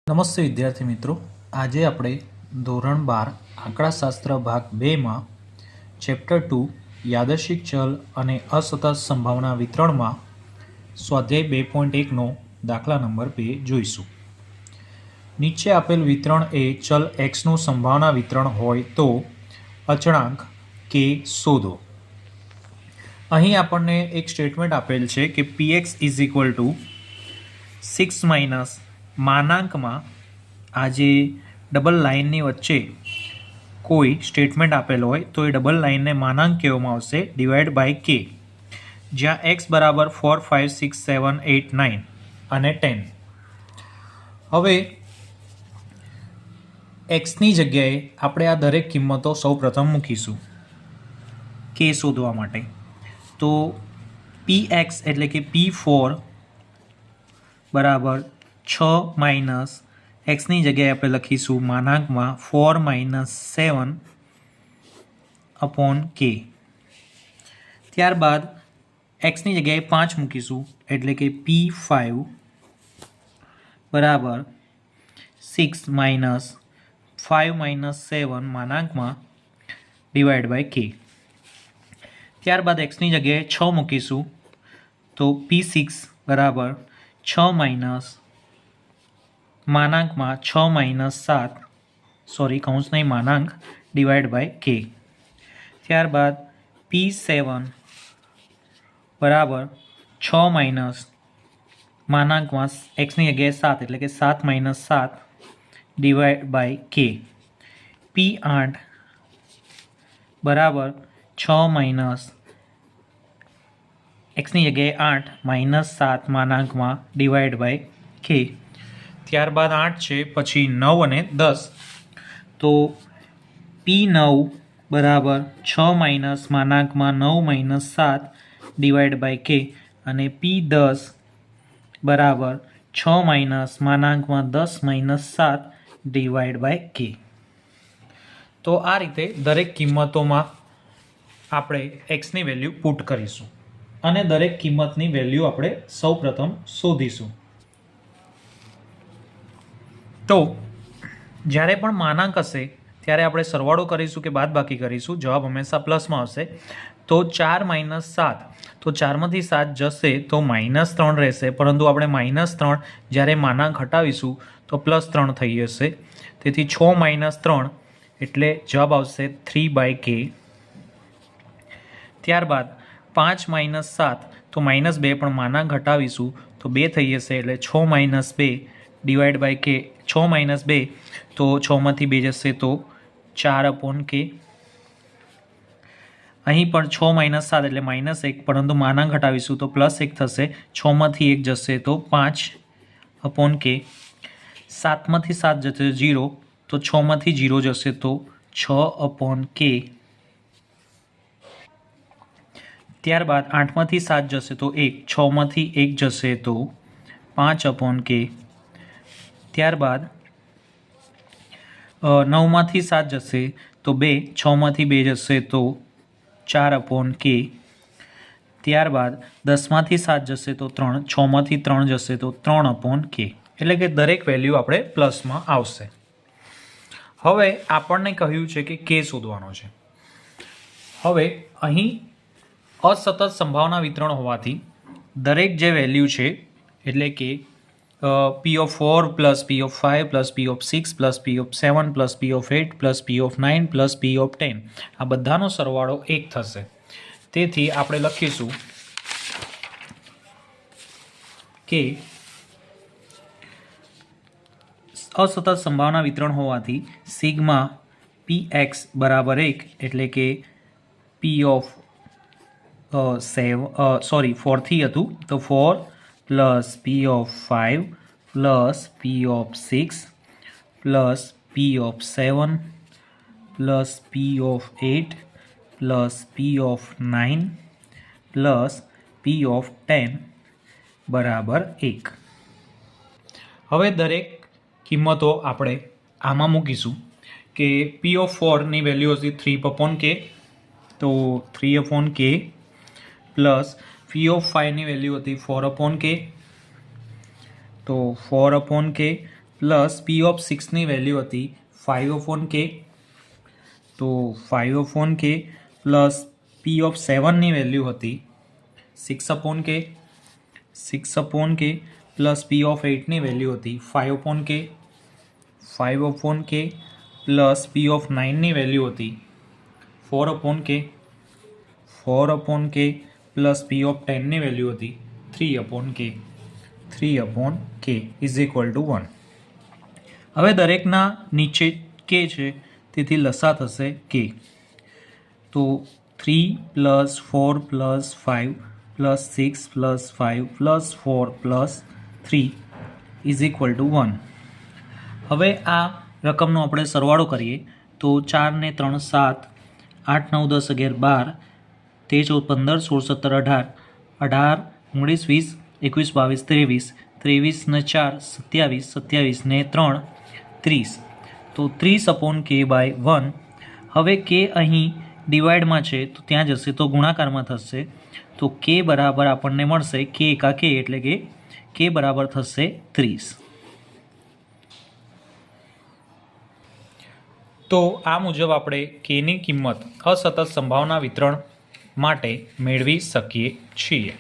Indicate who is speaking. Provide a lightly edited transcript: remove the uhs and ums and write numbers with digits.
Speaker 1: નમસ્તે વિદ્યાર્થી મિત્રો, આજે આપણે ધોરણ 12 આંકડાશાસ્ત્ર ભાગ 2માં ચેપ્ટર 2 યાદચ્છિક ચલ અને અસતત સંભાવના વિતરણમાં સ્વાધ્યાય 2.1નો દાખલા નંબર 2 જોઈશું. નીચે આપેલ વિતરણ એ ચલ એક્સનું સંભાવના વિતરણ હોય તો અચળાંક કે શોધો. અહીં આપણને એક સ્ટેટમેન્ટ આપેલ છે કે px is equal to 6 minus માનાંકમાં આ જે ડબલ લાઇનની વચ્ચે કોઈ સ્ટેટમેન્ટ આપેલ હોય તો એ ડબલ લાઇનને માનાંક કહેવામાં આવશે ડિવાઈડ બાય કે, જ્યાં એક્સ બરાબર 4, 5, 6, 7, 8, 9 અને 10. હવે એક્સની જગ્યાએ આપણે આ દરેક કિંમતો સૌ પ્રથમ મૂકીશું કે શોધવા માટે. તો px એટલે કે p4 બરાબર 6 માઇનસ એક્સની જગ્યાએ આપણે લખીશું માનાંકમાં 4 માઇનસ 7 અપોન કે. ત્યારબાદ એક્સની જગ્યાએ 5 મૂકીશું એટલે કે p5 બરાબર 6 માઇનસ 5 માઇનસ 7 માનાંકમાં ડિવાઈડ બાય કે. ત્યારબાદ એક્સની જગ્યાએ 6 મૂકીશું તો p6 બરાબર 6 માઇનસ માનાંકમાં 6 માઇનસ 7 કૌંસ નહીં માનાંક ડિવાઈડ બાય કે. ત્યારબાદ p7 બરાબર 6 માઇનસ માનાંકમાં એક્સની જગ્યાએ 7 એટલે કે 7 માઇનસ 7 ડિવાઈડ બાય કે. p8 બરાબર 6 માઇનસ એક્સની જગ્યાએ 8 માઇનસ 7 માનાંકમાં ડિવાઈડ બાય કે. ત્યારબાદ 8 છે, પછી 9 અને 10. તો p9 બરાબર 6 માઇનસ માનાંકમાં 9 માઇનસ 7 ડિવાઈડ બાય કે અને p10 બરાબર 6 માઇનસ માનાંકમાં 10 માઇનસ 7 ડિવાઈડ બાય કે. તો આ રીતે દરેક કિંમતોમાં આપણે એક્સની વેલ્યુ પુટ કરીશું અને દરેક કિંમતની વેલ્યુ આપણે સૌ પ્રથમ શોધીશું. તો જ્યારે પણ માનાંક હશે ત્યારે આપણે સરવાળો કરીશું કે બાદબાકી કરીશું, જવાબ હંમેશા પ્લસમાં આવશે. તો 4 માઇનસ 7, તો 4માંથી 7 જશે તો -3 રહેશે, પરંતુ આપણે -3 જ્યારે માનાંક હટાવીશું તો +3 થઈ જશે. તેથી 6 માઇનસ 3 એટલે જવાબ આવશે 3/k. ત્યારબાદ 5 માઇનસ 7 તો -2, પણ માનાંક હટાવીશું તો 2 થઈ જશે એટલે 6 માઇનસ 2 ડિવાઈડ બાય કે. 6 માઇનસ 2 તો 6માંથી 2 જશે તો 4/k. અહીં પણ 6 માઇનસ 7 એટલે -1, પરંતુ માનાંક હટાવીશું તો +1 થશે. 6માંથી 1 જશે તો 5/k. 7માંથી 7 જશે 0, તો 6માંથી 0 જશે તો 6/k. ત્યારબાદ 8માંથી 7 જશે તો 1, 6માંથી 1 જશે તો 5/k. ત્યારબાદ 9માંથી 7 જશે તો 2, 6માંથી 2 જશે તો 4/k. ત્યારબાદ 10માંથી 7 જશે તો 3, 6માંથી 3 જશે તો 3/k. એટલે કે દરેક વેલ્યુ આપણે પ્લસમાં આવશે. હવે આપણને કહ્યું છે કે કે શોધવાનો છે. હવે અહીં અસતત સંભાવના વિતરણ હોવાથી દરેક જે વેલ્યુ છે એટલે કે p4 plus p5 plus p6 plus p7 plus p8 plus p9 plus p10 આ બધાનો સરવાળો 1 થશે. તેથી આપણે લખીશું કે અસતત સંભાવના વિતરણ હોવાથી સિગ્મા px બરાબર 1 એટલે કે p4 થી હતું તો 4 plus p5 plus p6 plus p7 plus p8 plus p9 plus p10 બરાબર 1. હવે દરેક કિંમતો આપણે આમાં મૂકીશું કે p4ની વેલ્યુ હતી 3/k, તો 3/k પ્લસ p5ની વેલ્યુ હતી 4/k, તો 4/k પ્લસ પી ઓફ 6ની વેલ્યુ હતી 5/k, તો 5/k પ્લસ પી ઓફ 7ની વેલ્યુ હતી 6/k, 6/k plus P of 8ની વેલ્યુ હતી 5/k, 5/k plus P of 9ની વેલ્યુ હતી 4/k, 4/k plus P of 10ની વેલ્યુ હતી 3/k, 3/k is equal two 1. હવે દરેકના નીચે k છે, તેથી લસા થશે k. તો 3 plus 4 plus 5 plus 6 plus 5 plus 4 plus 3 is equal two 1. હવે આ રકમનો આપણે સરવાળો કરીએ તો 4 ને 3 7, 8 9 10 11 12, 13 14 15 16 17 18 19 20 21 23 ને 4 27, 27 ને 3 30, તો 30/k/1. હવે k અહીં ડિવાઈડમાં છે તો ત્યાં જશે તો ગુણાકારમાં થશે, તો k બરાબર આપણને મળશે k એકા k, એટલે કે k બરાબર થશે 30. તો આ મુજબ આપણે kની કિંમત અસતત સંભાવના વિતરણ માટે મેળવી શકીએ છીએ.